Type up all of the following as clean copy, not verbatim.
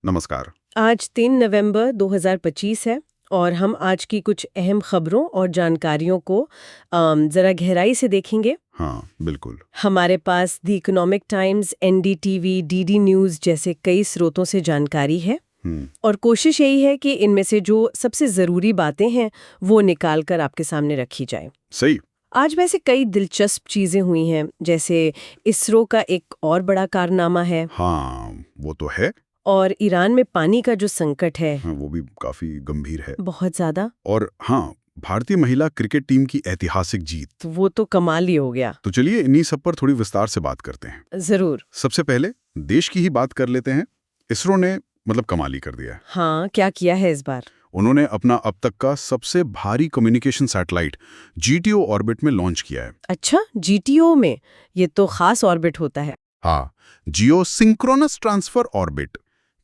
नमस्कार। आज 3 नवंबर 2025 है और हम आज की कुछ अहम खबरों और जानकारियों को जरा गहराई से देखेंगे। हाँ, बिल्कुल। हमारे पास the Economic Times, NDTV, DD News जैसे कई स्रोतों से जानकारी है और कोशिश यही है कि इनमें से जो सबसे ज़रूरी बातें हैं वो निकाल कर आपके सामने रखी जाए। सही। आज वैसे कई दिलचस्प चीज़ें हुई हैं, जैसे इसरो का एक और बड़ा कारनामा है हाँ, वो तो है। और ईरान में पानी का जो संकट है हाँ, वो भी काफी गंभीर है। बहुत ज़्यादा, और हाँ, भारतीय महिला क्रिकेट टीम की ऐतिहासिक जीत। तो वो तो कमाल ही हो गया। तो चलिए इन्हीं सब पर थोड़ी विस्तार से बात करते हैं। जरूर। सबसे पहले देश की ही बात कर लेते हैं। इसरो ने कमाल ही कर दिया है। हाँ, क्या किया है इस बार? उन्होंने अपना अब तक का सबसे भारी कम्युनिकेशन सैटेलाइट जीटीओ ऑर्बिट में लॉन्च किया है। अच्छा, जीटीओ में? ये तो खास ऑर्बिट होता है। हाँ, जियो सिंक्रोनस ट्रांसफर ऑर्बिट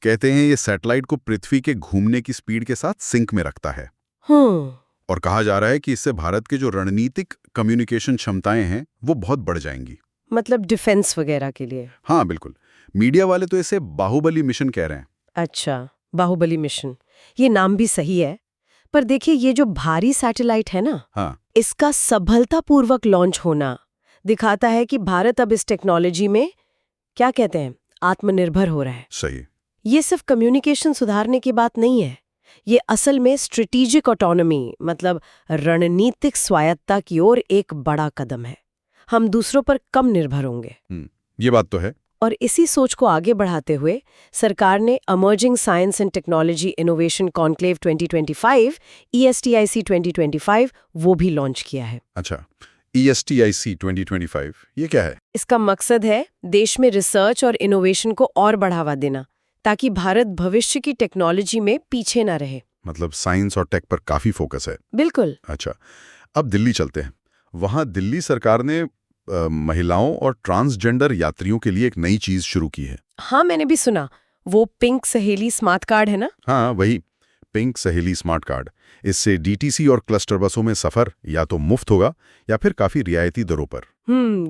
कहते हैं। ये सैटेलाइट को पृथ्वी के घूमने की स्पीड के साथ सिंक में रखता है। और कहा जा रहा है कि इससे भारत के जो रणनीतिक कम्युनिकेशन क्षमताएं हैं वो बहुत बढ़ जाएंगी। मतलब डिफेंस वगैरह के लिए? हाँ, बिल्कुल। मीडिया वाले तो इसे बाहुबली मिशन कह रहे हैं। अच्छा, बाहुबली मिशन, ये नाम भी सही है। पर देखिए, ये जो भारी सैटेलाइट है ना, हाँ, इसका सफलतापूर्वक लॉन्च होना दिखाता है कि भारत अब इस टेक्नोलॉजी में, क्या कहते हैं, आत्मनिर्भर हो रहा है। सही। ये सिर्फ कम्युनिकेशन सुधारने की बात नहीं है, ये असल में स्ट्रेटेजिक ऑटोनॉमी मतलब रणनीतिक स्वायत्ता की ओर एक बड़ा कदम है। हम दूसरों पर कम निर्भर होंगे। ये बात तो है। और इसी सोच को आगे बढ़ाते हुए सरकार ने emerging science and technology innovation conclave 2025 ESTIC 2025 वो भी लॉन्च किया है। अच्छा, ESTIC 2025 ये क्या है? इसका मकसद है देश में रिसर्च और इनोवेशन को और बढ़ावा देना, ताकि भारत भविष्य की टेक्नोलॉजी में पीछे ना रहे। मतलब साइंस और टेक पर काफी फोकस है। बिल्कुल। अच्छा, अब दिल्ली चलते हैं। वहाँ दिल्ली सरकार ने महिलाओं और ट्रांसजेंडर यात्रियों के लिए एक नई चीज शुरू की है। हाँ, मैंने भी सुना। वो पिंक सहेली स्मार्ट कार्ड है ना? हाँ, वही पिंक सहेली स्मार्ट कार्ड। इससे डीटीसी और क्लस्टर बसों में सफर या तो मुफ्त होगा या फिर काफी रियायती दरों पर।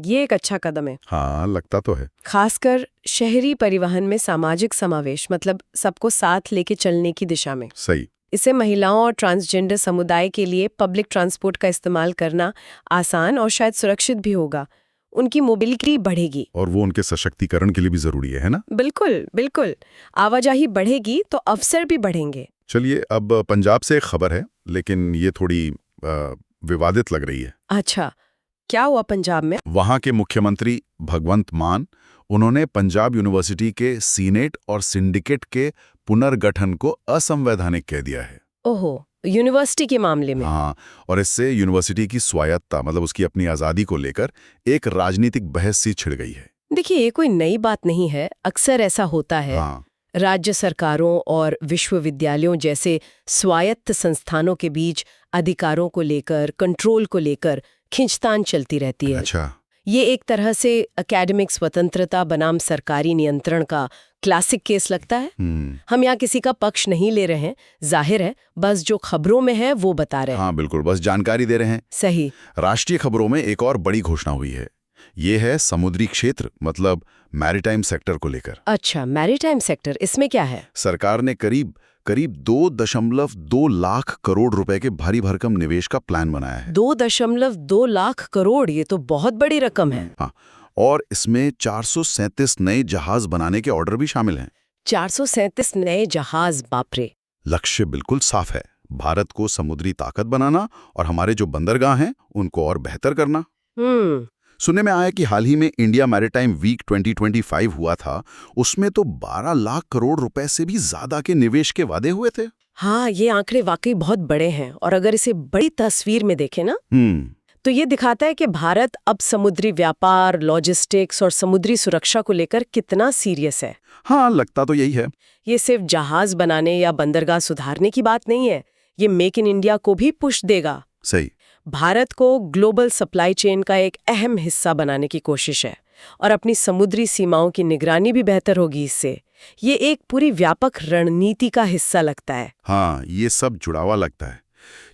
ये एक अच्छा कदम है। हाँ, लगता तो है। खासकर शहरी परिवहन में सामाजिक समावेश, मतलब सबको साथ लेके चलने की दिशा में। सही। इससे महिलाओं और ट्रांसजेंडर समुदाय के लिए पब्लिक ट्रांसपोर्ट का इस्तेमाल करना आसान और शायद सुरक्षित भी होगा। उनकी मोबिलिटी बढ़ेगी। और वो उनके सशक्तिकरण के लिए भी जरूरी है ना? बिल्कुल बिल्कुल। आवाजाही बढ़ेगी तो अवसर भी बढ़ेंगे। चलिए, अब पंजाब से एक खबर है, लेकिन ये थोड़ी विवादित लग रही है। अच्छा, क्या हुआ पंजाब में? वहाँ के मुख्यमंत्री भगवंत मान, उन्होंने पंजाब यूनिवर्सिटी के सीनेट और सिंडिकेट के पुनर्गठन को असंवैधानिक कह दिया है। ओहो, यूनिवर्सिटी के मामले में? हाँ, और इससे यूनिवर्सिटी की स्वायत्ता मतलब उसकी अपनी आज़ादी को लेकर एक राजनीतिक बहस सी छिड़ गई है। देखिए, ये कोई नई बात नहीं है, अक्सर ऐसा होता है। हाँ, राज्य सरकारों और विश्वविद्यालयों जैसे स्वायत्त संस्थानों के बीच अधिकारों को लेकर, कंट्रोल को लेकर खींचतान चलती रहती है। अच्छा। ये एक तरह से एकेडमिक स्वतंत्रता बनाम सरकारी नियंत्रण का क्लासिक केस लगता है। हम यहाँ किसी का पक्ष नहीं ले रहे हैं, जाहिर है, बस जो खबरों में है वो बता रहे हैं। हाँ, बिल्कुल, बस जानकारी दे रहे हैं। सही। राष्ट्रीय खबरों में एक और बड़ी घोषणा हुई है। ये है समुद्री क्षेत्र मतलब मैरीटाइम सेक्टर को लेकर। अच्छा, मैरीटाइम सेक्टर, इसमें क्या है? सरकार ने करीब 2.2 लाख करोड़ रुपए के भारी भरकम निवेश का प्लान बनाया है। 2.2 लाख करोड़, ये तो बहुत बड़ी रकम है। हाँ, और इसमें 437 नए जहाज बनाने के ऑर्डर भी शामिल हैं। 437 नए जहाज, बाप रे। लक्ष्य बिल्कुल साफ है, भारत को समुद्री ताकत बनाना और हमारे जो बंदरगाह हैं उनको और बेहतर करना। सुनने में आया कि हाल ही में इंडिया मैरीटाइम वीक 2025 हुआ था, उसमें तो 12 लाख करोड़ रुपए से भी ज्यादा के निवेश के वादे हुए थे। हाँ, ये आंकड़े वाकई बहुत बड़े हैं और अगर इसे बड़ी तस्वीर में देखें ना, तो ये दिखाता है कि भारत अब समुद्री व्यापार, लॉजिस्टिक्स और समुद्री सुरक्षा को लेकर कितना सीरियस है। हाँ, लगता तो यही है। ये सिर्फ जहाज बनाने या बंदरगाह सुधारने की बात नहीं है, ये मेक इन इंडिया को भी पुश देगा। सही। भारत को ग्लोबल सप्लाई चेन का एक अहम हिस्सा बनाने की कोशिश है और अपनी समुद्री सीमाओं की निगरानी भी बेहतर होगी इससे। ये एक पूरी व्यापक रणनीति का हिस्सा लगता है। हाँ, ये सब जुड़ा हुआ लगता है।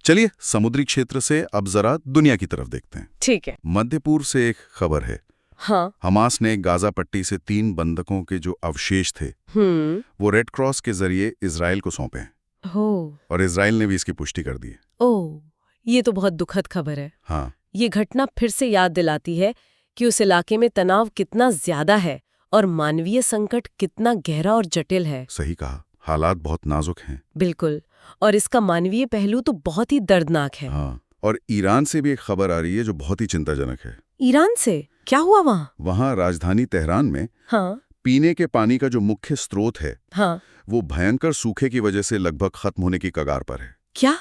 चलिए, समुद्री क्षेत्र से अब जरा दुनिया की तरफ देखते हैं। ठीक है। मध्य पूर्व से एक खबर है। हाँ। हमास ने गाजा पट्टी से 3 बंधकों के जो अवशेष थे वो रेड क्रॉस के जरिए इजराइल को सौंपे हैं। हो। और इजराइल ने भी इसकी पुष्टि कर दी है। ओह, ये तो बहुत दुखद खबर है। हाँ, ये घटना फिर से याद दिलाती है कि उस इलाके में तनाव कितना ज्यादा है और मानवीय संकट कितना गहरा और जटिल है। सही कहा, हालात बहुत नाजुक हैं। बिल्कुल, और इसका मानवीय पहलू तो बहुत ही दर्दनाक है। हाँ, और ईरान से भी एक खबर आ रही है जो बहुत ही चिंताजनक है। ईरान से क्या हुआ वहाँ? वहाँ राजधानी तेहरान में हाँ पीने के पानी का जो मुख्य स्रोत है हाँ। वो भयंकर सूखे की वजह से लगभग खत्म होने की कगार पर है। क्या?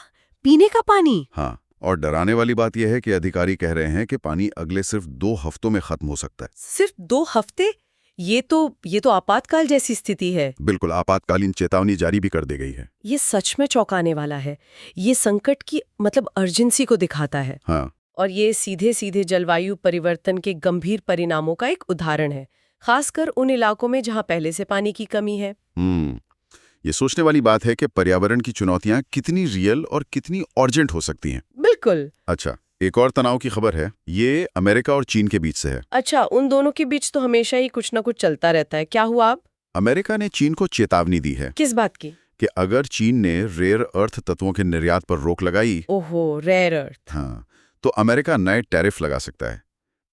पीने का पानी? हाँ, और डराने वाली बात यह है कि अधिकारी कह रहे हैं कि पानी अगले सिर्फ 2 हफ्तों में खत्म हो सकता है। सिर्फ 2 हफ्ते? ये तो आपातकाल जैसी स्थिति है। बिल्कुल, आपातकालीन चेतावनी जारी भी कर दी गई है। ये सच में चौंकाने वाला है। ये संकट की अर्जेंसी को दिखाता है। हाँ, और ये सीधे सीधे जलवायु परिवर्तन के गंभीर परिणामों का एक उदाहरण है, खासकर उन इलाकों में जहां पहले से पानी की कमी है। ये सोचने वाली बात है कि पर्यावरण की चुनौतियां कितनी रियल और कितनी अर्जेंट हो सकती हैं। बिल्कुल। अच्छा, एक और तनाव की खबर है, ये अमेरिका और चीन के बीच से है। अच्छा, उन दोनों के बीच तो हमेशा ही कुछ ना कुछ चलता रहता है। क्या हुआ अब? अमेरिका ने चीन को चेतावनी दी है। किस बात की? कि अगर चीन ने रेयर अर्थ तत्वों के निर्यात पर रोक लगाई, ओहो, रेयर अर्थ। हाँ, तो अमेरिका नए टैरिफ लगा सकता है।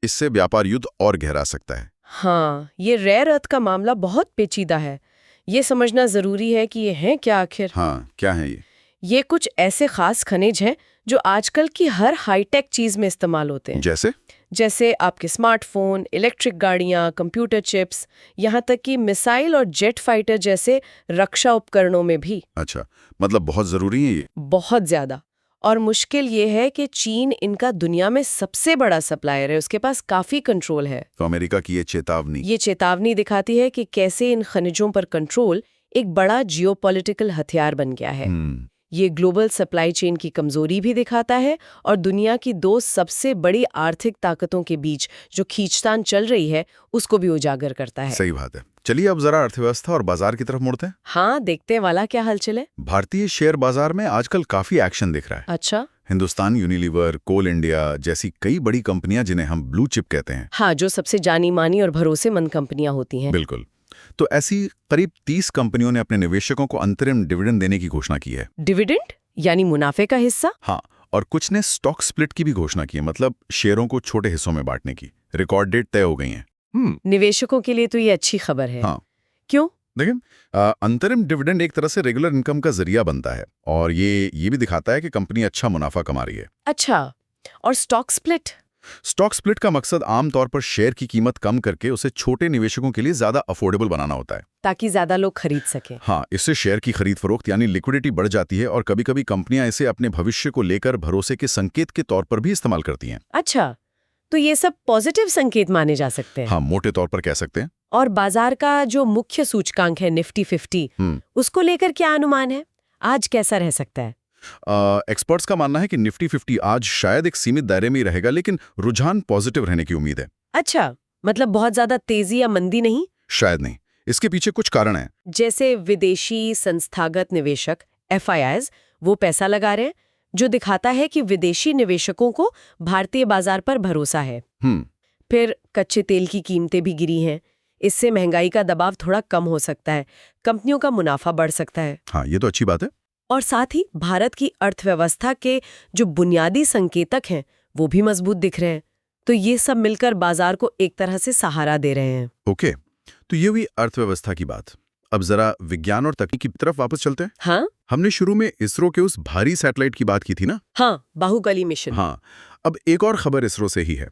इससे व्यापार युद्ध और गहरा सकता है। हाँ, ये रेयर अर्थ का मामला बहुत पेचीदा है। ये समझना जरूरी है कि ये हैं क्या आखिर। हाँ, क्या है ये? ये कुछ ऐसे खास खनिज हैं जो आजकल की हर हाईटेक चीज में इस्तेमाल होते हैं। जैसे आपके स्मार्टफोन, इलेक्ट्रिक गाड़ियां, कंप्यूटर चिप्स, यहाँ तक कि मिसाइल और जेट फाइटर जैसे रक्षा उपकरणों में भी। अच्छा, मतलब बहुत जरूरी है ये? बहुत ज्यादा। और मुश्किल ये है कि चीन इनका दुनिया में सबसे बड़ा सप्लायर है, उसके पास काफी कंट्रोल है। तो अमेरिका की ये चेतावनी दिखाती है कि कैसे इन खनिजों पर कंट्रोल एक बड़ा जियोपॉलिटिकल हथियार बन गया है। ये ग्लोबल सप्लाई चेन की कमजोरी भी दिखाता है और दुनिया की 2 सबसे बड़ी आर्थिक ताकतों के बीच जो खींचतान चल रही है उसको भी उजागर करता है। सही बात है। चलिए अब जरा अर्थव्यवस्था और बाजार की तरफ मुड़ते हैं। हाँ, देखते हैं वाला क्या हलचल है। भारतीय शेयर बाजार में आजकल काफी एक्शन दिख रहा है। अच्छा। हिंदुस्तान यूनिलीवर, कोल इंडिया जैसी कई बड़ी कंपनियां जिन्हें हम ब्लू चिप कहते हैं। हाँ, जो सबसे जानी मानी और भरोसेमंद कंपनियां होती हैं। बिल्कुल। तो ऐसी करीब 30 कंपनियों ने अपने निवेशकों को अंतरिम डिविडेंड देने की घोषणा की है। डिविडेंड यानी मुनाफे का हिस्सा? हाँ, और कुछ ने स्टॉक स्प्लिट की भी घोषणा की है, मतलब शेयरों को छोटे हिस्सों में बांटने की। रिकॉर्ड डेट तय हो गई है। निवेशकों के लिए तो ये अच्छी खबर है। हाँ। क्यों? देखिए, अंतरिम डिविडेंड एक तरह से रेगुलर इनकम का जरिया बनता है और ये भी दिखाता है कि कंपनी अच्छा मुनाफा कमा रही है। अच्छा, और स्टॉक स्प्लिट? स्टॉक स्प्लिट का मकसद आमतौर पर शेयर की कीमत कम करके उसे छोटे निवेशकों के लिए ज्यादा अफोर्डेबल बनाना होता है, ताकि ज्यादा लोग खरीद सकें। हाँ, इससे शेयर की खरीद फरोख्त यानी लिक्विडिटी बढ़ जाती है और कभी-कभी कंपनियां इसे अपने भविष्य को लेकर भरोसे के संकेत के तौर पर भी इस्तेमाल करती हैं। अच्छा, तो ये सब पॉजिटिव संकेत माने जा सकते हैं। हाँ, मोटे तौर पर कह सकते हैं। और बाजार का जो मुख्य सूचकांक है निफ्टी 50, उसको लेकर क्या अनुमान है? आज कैसा रह सकता है? एक्सपर्ट्स का मानना है कि निफ्टी 50 आज शायद एक सीमित दायरे में ही रहेगा, लेकिन रुझान पॉजिटिव रहने की उम्मीद है। अच्छा, मतलब बहुत ज्यादा तेजी या मंदी नहीं? शायद नहीं। इसके पीछे कुछ कारण हैं। जैसे विदेशी संस्थागत निवेशक FIIs वो पैसा लगा रहे हैं, जो दिखाता है कि विदेशी निवेशकों को भारतीय बाजार पर भरोसा है। फिर कच्चे तेल की कीमतें भी गिरी हैं, इससे महंगाई का दबाव थोड़ा कम हो सकता है, कंपनियों का मुनाफा बढ़ सकता है। हाँ, ये तो अच्छी बात है। और साथ ही भारत की अर्थव्यवस्था के जो बुनियादी संकेतक हैं वो भी मजबूत दिख रहे हैं। तो ये सब मिलकर बाजार को एक तरह से सहारा दे रहे हैं। ओके, तो ये हुई अर्थव्यवस्था की बात। अब जरा विज्ञान और तकनीक की तरफ वापस चलते हैं। हाँ, हमने शुरू में इसरो के उस भारी सैटेलाइट की बात की थी ना? हाँ, बाहुबली मिशन। हाँ, अब एक और खबर इसरो से ही है।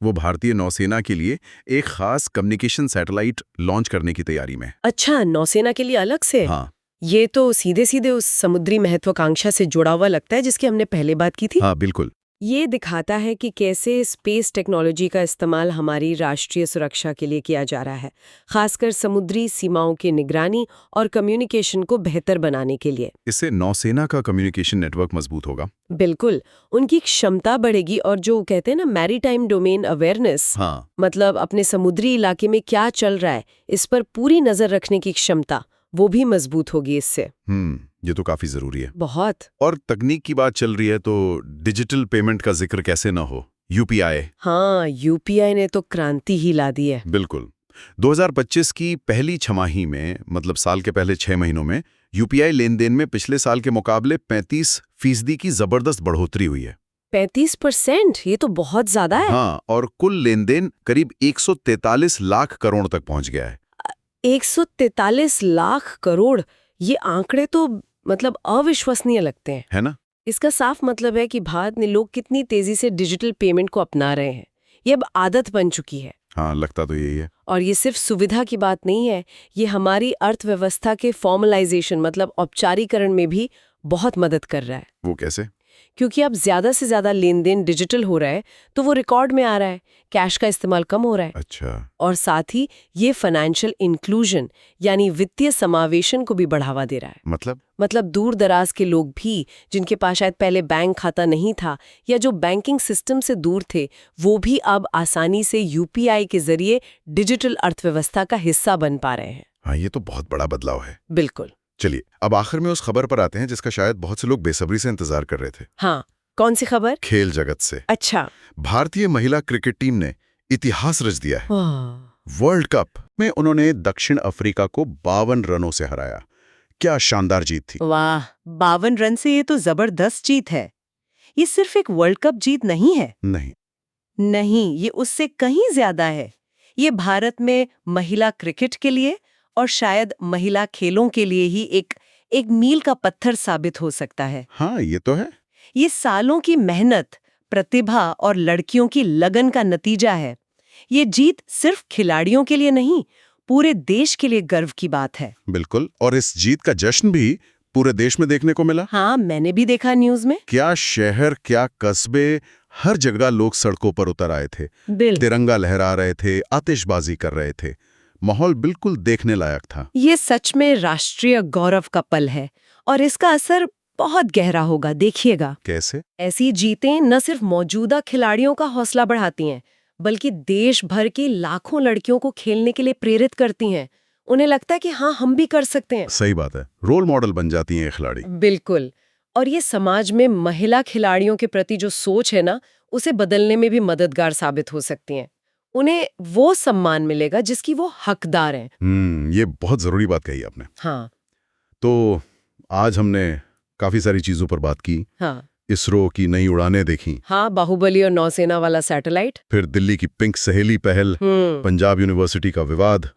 वो भारतीय नौसेना के लिए एक खास कम्युनिकेशन सैटेलाइट लॉन्च करने की तैयारी में। अच्छा, नौसेना के लिए अलग से? हाँ, ये तो सीधे सीधे उस समुद्री महत्वाकांक्षा से जुड़ा हुआ लगता है जिसकी हमने पहले बात की थी। हाँ, बिल्कुल। ये दिखाता है कि कैसे स्पेस टेक्नोलॉजी का इस्तेमाल हमारी राष्ट्रीय सुरक्षा के लिए किया जा रहा है, खासकर समुद्री सीमाओं की निगरानी और कम्युनिकेशन को बेहतर बनाने के लिए। इससे नौसेना का कम्युनिकेशन नेटवर्क मजबूत होगा। बिल्कुल, उनकी क्षमता बढ़ेगी और जो कहते हैं ना मैरीटाइम डोमेन अवेयरनेस, हाँ, मतलब अपने समुद्री इलाके में क्या चल रहा है इस पर पूरी नजर रखने की क्षमता, वो भी मजबूत होगी इससे। ये तो काफी जरूरी है। बहुत। और तकनीक की बात चल रही है तो डिजिटल पेमेंट का जिक्र कैसे न हो। यूपीआई। हाँ, यूपीआई ने तो क्रांति ही ला दी है। बिल्कुल। 2025 की पहली छमाही में, मतलब साल के पहले 6 महीनों में, यूपीआई लेन देन में पिछले साल के मुकाबले 35% की जबरदस्त बढ़ोतरी हुई है। 35%? ये तो बहुत ज्यादा है। हाँ, और कुल लेन देन करीब 143 लाख करोड़ तक पहुंच गया है। 143 लाख करोड़, ये आंकड़े तो मतलब अविश्वसनीय लगते हैं, है ना? इसका साफ मतलब है कि भारत में लोग कितनी तेजी से डिजिटल पेमेंट को अपना रहे हैं। ये अब आदत बन चुकी है। हाँ, लगता तो यही है। और ये सिर्फ सुविधा की बात नहीं है, ये हमारी अर्थव्यवस्था के फॉर्मलाइजेशन मतलब औपचारीकरण में भी बहुत मदद कर रहा है। वो कैसे? क्योंकि अब ज्यादा से ज्यादा लेन देन डिजिटल हो रहा है तो वो रिकॉर्ड में आ रहा है, कैश का इस्तेमाल कम हो रहा है। अच्छा। और साथ ही ये फाइनेंशियल इंक्लूजन यानी वित्तीय समावेशन को भी बढ़ावा दे रहा है। मतलब दूर दराज के लोग भी, जिनके पास शायद पहले बैंक खाता नहीं था या जो बैंकिंग सिस्टम से दूर थे, वो भी अब आसानी से यूपीआई के जरिए डिजिटल अर्थव्यवस्था का हिस्सा बन पा रहे हैं। हाँ, ये तो बहुत बड़ा बदलाव है। बिल्कुल। चलिए, अब आखिर में उस खबर पर आते हैं जिसका शायद बहुत से लोग बेसब्री से इंतजार कर रहे थे। हाँ, कौन सी खबर? खेल जगत से। अच्छा। भारतीय महिला क्रिकेट टीम ने इतिहास रच दिया है। वर्ल्ड कप में उन्होंने दक्षिण अफ्रीका को 52 रनों से हराया। क्या शानदार जीत थी। वाह, 52 रन से ये तो जबरदस्त जीत है। ये सिर्फ एक वर्ल्ड कप जीत नहीं है। नहीं, ये उससे कहीं ज्यादा है। ये भारत में महिला क्रिकेट के लिए और शायद महिला खेलों के लिए ही एक मील का पत्थर साबित हो सकता है। हाँ, ये तो है। ये सालों की मेहनत, प्रतिभा और लड़कियों की लगन का नतीजा है। ये जीत सिर्फ खिलाड़ियों के लिए नहीं, पूरे देश के लिए गर्व की बात है। बिल्कुल, और इस जीत का जश्न भी पूरे देश में देखने को मिला। हाँ, मैंने भी देखा न्यूज में। क्या शहर, क्या कस्बे, हर जगह लोग सड़कों पर उतर आए थे, तिरंगा लहरा रहे थे, आतिशबाजी कर रहे थे। माहौल बिल्कुल देखने लायक था। ये सच में राष्ट्रीय गौरव का पल है और इसका असर बहुत गहरा होगा, देखिएगा। कैसे? ऐसी जीतें न सिर्फ मौजूदा खिलाड़ियों का हौसला बढ़ाती हैं, बल्कि देश भर की लाखों लड़कियों को खेलने के लिए प्रेरित करती हैं। उन्हें लगता है कि हाँ, हम भी कर सकते हैं। सही बात है, रोल मॉडल बन जाती हैं खिलाड़ी। बिल्कुल। और ये समाज में महिला खिलाड़ियों के प्रति जो सोच है ना, उसे बदलने में भी मददगार साबित हो सकती हैं। उन्हें वो सम्मान मिलेगा जिसकी वो हकदार हैं। ये बहुत जरूरी बात कही आपने। हाँ। तो आज हमने काफी सारी चीजों पर बात की। हाँ। इसरो की नई उड़ानें देखी। हाँ, बाहुबली और नौसेना वाला सैटेलाइट। फिर दिल्ली की पिंक सहेली पहल, पंजाब यूनिवर्सिटी का विवाद,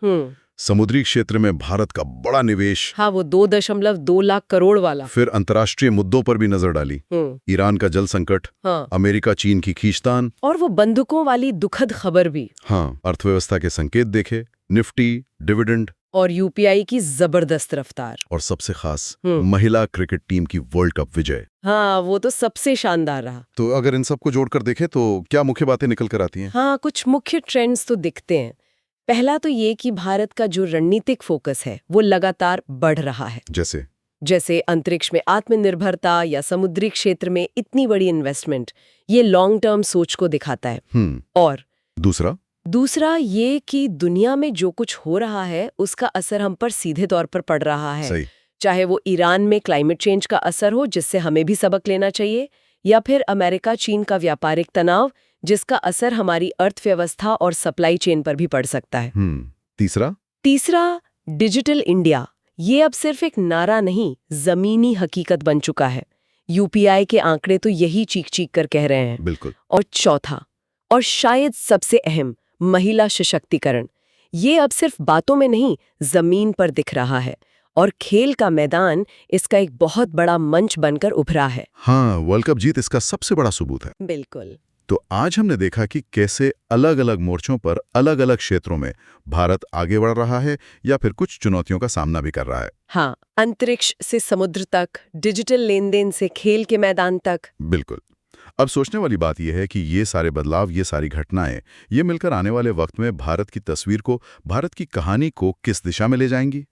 समुद्री क्षेत्र में भारत का बड़ा निवेश। हाँ, वो 2.2 लाख करोड़ वाला। फिर अंतर्राष्ट्रीय मुद्दों पर भी नजर डाली। ईरान का जल संकट, हाँ। अमेरिका चीन की खींचतान, और वो बंदूकों वाली दुखद खबर भी। हाँ, अर्थव्यवस्था के संकेत देखे, निफ्टी, डिविडेंड और यूपीआई की जबरदस्त रफ्तार। और सबसे खास महिला क्रिकेट टीम की वर्ल्ड कप विजय। हाँ, वो तो सबसे शानदार रहा। तो अगर इन सबको जोड़कर देखें तो क्या मुख्य बातें निकल कर आती हैं? हाँ, कुछ मुख्य ट्रेंड्स तो दिखते हैं। पहला तो ये कि भारत का जो रणनीतिक फोकस है वो लगातार बढ़ रहा है। जैसे अंतरिक्ष में आत्मनिर्भरता या समुद्री क्षेत्र में इतनी बड़ी इन्वेस्टमेंट, ये लॉन्ग टर्म सोच को दिखाता है। और दूसरा ये कि दुनिया में जो कुछ हो रहा है उसका असर हम पर सीधे तौर पर पड़ रहा है। सही। चाहे वो ईरान में क्लाइमेट चेंज का असर हो, जिससे हमें भी सबक लेना चाहिए, या फिर अमेरिका चीन का व्यापारिक तनाव, जिसका असर हमारी अर्थव्यवस्था और सप्लाई चेन पर भी पड़ सकता है। तीसरा डिजिटल इंडिया। ये अब सिर्फ एक नारा नहीं, जमीनी हकीकत बन चुका है। यूपीआई के आंकड़े तो यही चीख कर कह रहे हैं। बिल्कुल। और चौथा, और शायद सबसे अहम, महिला सशक्तिकरण। ये अब सिर्फ बातों में नहीं, जमीन पर दिख रहा है और खेल का मैदान इसका एक बहुत बड़ा मंच बनकर उभरा है। हाँ, वर्ल्ड कप जीत इसका सबसे बड़ा सबूत है। बिल्कुल। तो आज हमने देखा कि कैसे अलग अलग मोर्चों पर अलग अलग क्षेत्रों में भारत आगे बढ़ रहा है या फिर कुछ चुनौतियों का सामना भी कर रहा है। हाँ, अंतरिक्ष से समुद्र तक, डिजिटल लेन देन से खेल के मैदान तक। बिल्कुल। अब सोचने वाली बात यह है कि ये सारे बदलाव, ये सारी घटनाएं, ये मिलकर आने वाले वक्त में भारत की तस्वीर को, भारत की कहानी को किस दिशा में ले जाएंगी?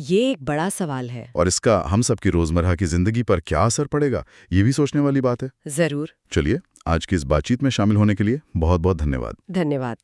ये एक बड़ा सवाल है। और इसका हम सब की रोजमर्रा की जिंदगी पर क्या असर पड़ेगा, ये भी सोचने वाली बात है। जरूर। चलिए, आज की इस बातचीत में शामिल होने के लिए बहुत बहुत धन्यवाद। धन्यवाद।